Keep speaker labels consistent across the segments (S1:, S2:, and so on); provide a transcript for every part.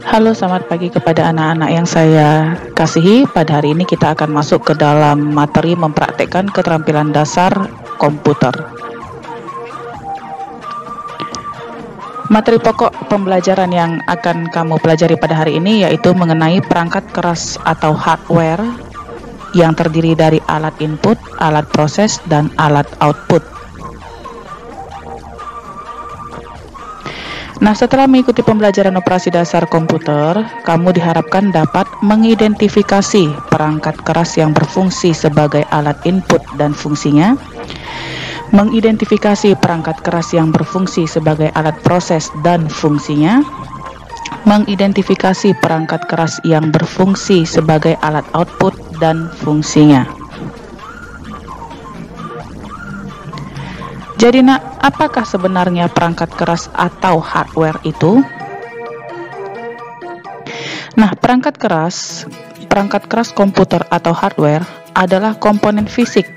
S1: Halo, selamat pagi kepada anak-anak yang saya kasihi. Pada hari ini kita akan masuk ke dalam materi mempraktekkan keterampilan dasar komputer. Materi pokok pembelajaran yang akan kamu pelajari pada hari ini yaitu mengenai perangkat keras atau hardware yang terdiri dari alat input, alat proses, dan alat output. Nah, setelah mengikuti pembelajaran operasi dasar komputer, kamu diharapkan dapat mengidentifikasi perangkat keras yang berfungsi sebagai alat input dan fungsinya, mengidentifikasi perangkat keras yang berfungsi sebagai alat proses dan fungsinya, mengidentifikasi perangkat keras yang berfungsi sebagai alat output dan fungsinya. Jadi nak, apakah sebenarnya perangkat keras atau hardware itu? Nah, perangkat keras komputer atau hardware adalah komponen fisik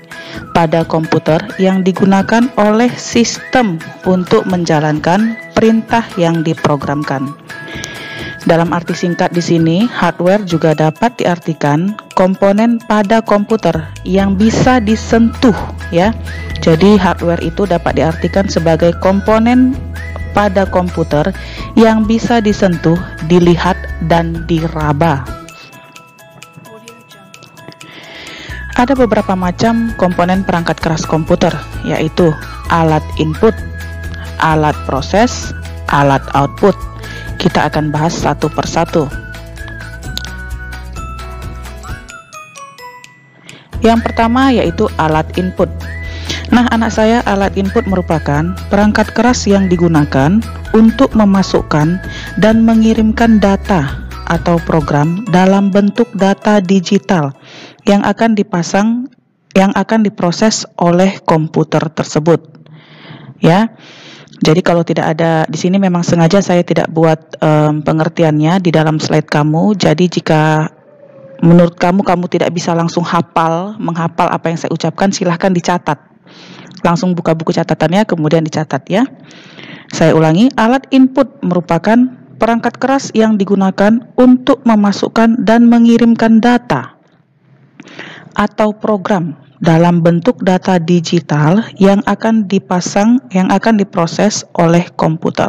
S1: pada komputer yang digunakan oleh sistem untuk menjalankan perintah yang diprogramkan. Dalam arti singkat di sini, hardware juga dapat diartikan komponen pada komputer yang bisa disentuh, ya. Jadi hardware itu dapat diartikan sebagai komponen pada komputer yang bisa disentuh, dilihat, dan diraba. Ada beberapa macam komponen perangkat keras komputer, yaitu alat input, alat proses, alat output. Kita akan bahas satu persatu. Yang pertama yaitu alat input. Nah, anak saya, alat input merupakan perangkat keras yang digunakan untuk memasukkan dan mengirimkan data atau program dalam bentuk data digital yang akan diproses oleh komputer tersebut. Ya. Jadi kalau tidak ada di sini, memang sengaja saya tidak buat pengertiannya di dalam slide kamu. Jadi jika menurut kamu tidak bisa langsung menghafal apa yang saya ucapkan, silahkan dicatat. Langsung buka buku catatannya kemudian dicatat, ya. Saya ulangi, alat input merupakan perangkat keras yang digunakan untuk memasukkan dan mengirimkan data atau program dalam bentuk data digital yang akan diproses oleh komputer.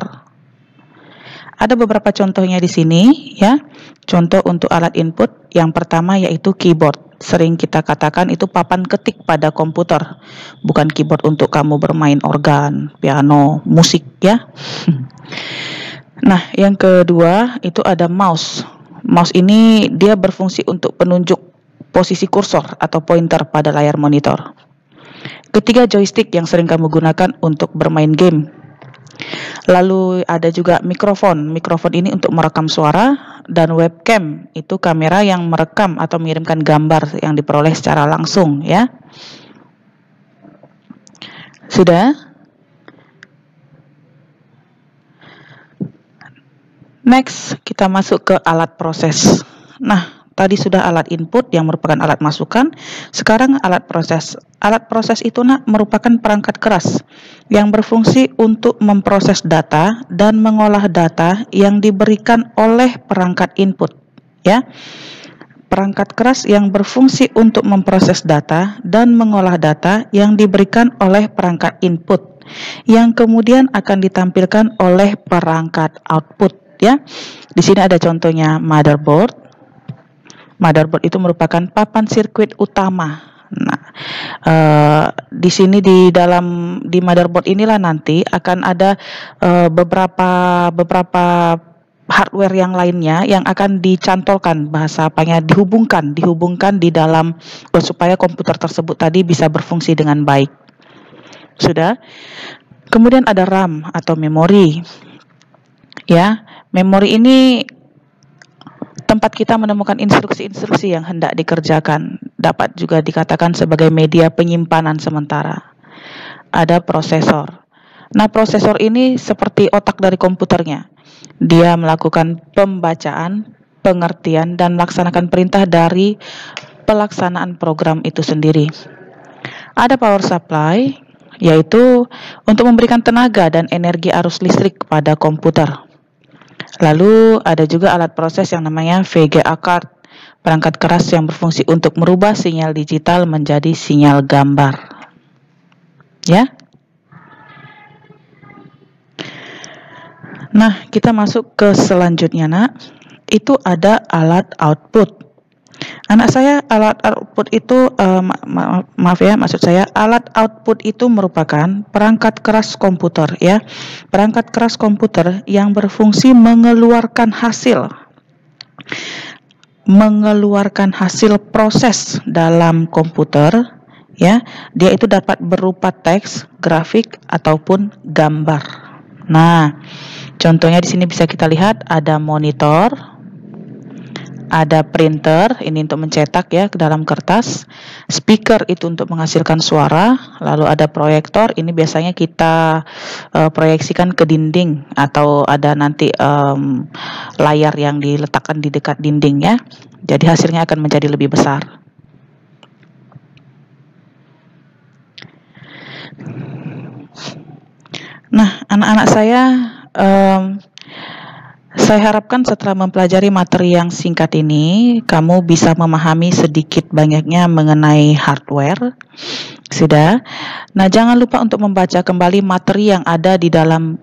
S1: Ada beberapa contohnya di sini, ya. Contoh untuk alat input yang pertama yaitu keyboard. Sering kita katakan itu papan ketik pada komputer, bukan keyboard untuk kamu bermain organ, piano, musik, ya. Nah, yang kedua itu ada mouse. Mouse ini dia berfungsi untuk penunjuk posisi kursor atau pointer pada layar monitor. Ketiga, joystick yang sering kamu gunakan untuk bermain game. Lalu ada juga mikrofon. Mikrofon ini untuk merekam suara, dan webcam itu kamera yang merekam atau mengirimkan gambar yang diperoleh secara langsung, ya. Sudah? Next, kita masuk ke alat proses. Nah, tadi sudah alat input yang merupakan alat masukan. Sekarang alat proses. Alat proses itu merupakan perangkat keras yang berfungsi untuk memproses data dan mengolah data yang diberikan oleh perangkat input, ya. Perangkat keras yang berfungsi untuk memproses data dan mengolah data yang diberikan oleh perangkat input, yang kemudian akan ditampilkan oleh perangkat output, ya. Di sini ada contohnya motherboard. Motherboard itu merupakan papan sirkuit utama. Nah, di sini di motherboard inilah nanti akan ada beberapa hardware yang lainnya yang akan dicantolkan, bahasa apanya, dihubungkan di dalam supaya komputer tersebut tadi bisa berfungsi dengan baik. Sudah? Kemudian ada RAM atau memori. Ya, memori ini tempat kita menemukan instruksi-instruksi yang hendak dikerjakan. Dapat juga dikatakan sebagai media penyimpanan sementara. Ada prosesor. Nah, prosesor ini seperti otak dari komputernya. Dia melakukan pembacaan, pengertian, dan melaksanakan perintah dari pelaksanaan program itu sendiri. Ada power supply, yaitu untuk memberikan tenaga dan energi arus listrik kepada komputer. Lalu ada juga alat proses yang namanya VGA card, perangkat keras yang berfungsi untuk merubah sinyal digital menjadi sinyal gambar. Ya. Nah, kita masuk ke selanjutnya, Nak. Itu ada alat output. Anak saya, alat output itu maaf ya, maksud saya alat output itu merupakan perangkat keras komputer ya. Perangkat keras komputer yang berfungsi mengeluarkan hasil proses dalam komputer ya. Dia itu dapat berupa teks, grafik ataupun gambar. Nah, contohnya di sini bisa kita lihat ada monitor, ada printer, ini untuk mencetak ya ke dalam kertas, speaker itu untuk menghasilkan suara, lalu ada proyektor, ini biasanya kita proyeksikan ke dinding atau ada nanti layar yang diletakkan di dekat dinding ya, jadi hasilnya akan menjadi lebih besar. Nah, anak-anak saya harapkan setelah mempelajari materi yang singkat ini, kamu bisa memahami sedikit banyaknya mengenai hardware. Sudah? Nah, jangan lupa untuk membaca kembali materi yang ada di dalam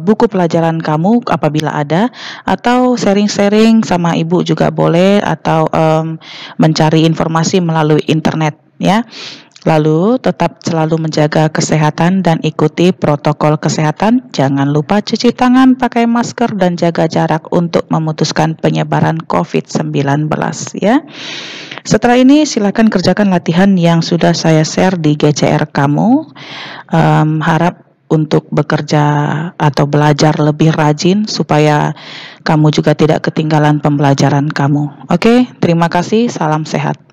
S1: buku pelajaran kamu apabila ada, atau sharing-sharing sama ibu juga boleh, atau mencari informasi melalui internet ya. Lalu tetap selalu menjaga kesehatan dan ikuti protokol kesehatan. Jangan lupa cuci tangan, pakai masker, dan jaga jarak untuk memutuskan penyebaran COVID-19 ya. Setelah ini silakan kerjakan latihan yang sudah saya share di GCR kamu. Harap untuk bekerja atau belajar lebih rajin supaya kamu juga tidak ketinggalan pembelajaran kamu. Oke, terima kasih, salam sehat.